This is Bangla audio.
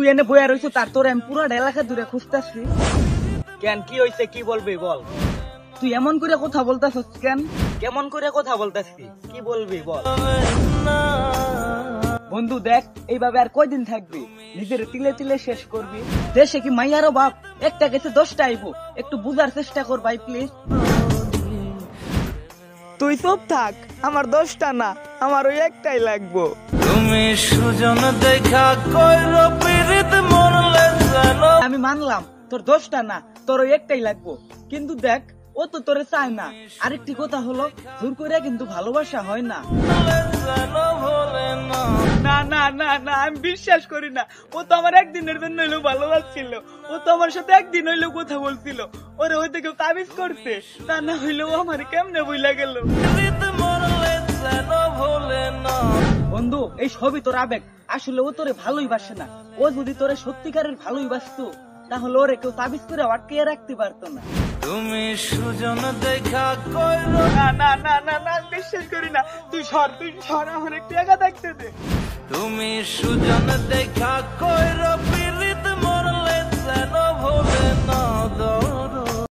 তুই এনে বইয়া রইছো তার তোর আমি পুরো এলাকা দূরে খুঁজতেছি। কেন কি হইছে কি বলবি বল? তুই এমন করে কথা বলতেছিস কেন? কেমন করে কথা বলতেছি কি বলবি বল? বন্ধু দেখ এইভাবে আর কয়দিন থাকবি? নিজের তিলে তিলে শেষ করবি। দেশে কি মাইয়ারও বাপ একটা গেছে 10টা আইবো, একটু বুঝার চেষ্টা কর ভাই প্লিজ। তুই চুপ থাক, আমার 10টা না, আমার ওই একটাই লাগবো। তুমি সুজন দেখা কইরো পিরিত মরলে জানো। আমি মানলাম তোর 10টা না, তোর ওই একটাই লাগবো, কিন্তু দেখ ও তো তোরে চায় না। আরেকটি কথা হলো জোর করে কিন্তু ভালোবাসা হয় না। না না না না আমি বিশ্বাস করি না। ও তো আমার একদিনের জন্য হইলেও ভালোবাসছিল, ও তো আমার সাথে একদিন হইলেও কথা বলছিল, ওরে হয়তো কেউ তাবিজ করছে, তা না হইলেও আমার কেমনে বইলা গেল। বন্ধু এই সবই তোর আবেগ, আসলে ও তোরে ভালোই বাসে না। ও যদি তোরে সত্যিকারের ভালোই বাসতো তাহলে ওরে কেউ তাবিজ করে আটকে রাখতে পারতো না। তুমি সুজন দেখা কইরো। না না না না না বিশ্বাস করি না। তুই সর আমার একটু একা থাকতে দে। তুমি সুজন দেখা কইরো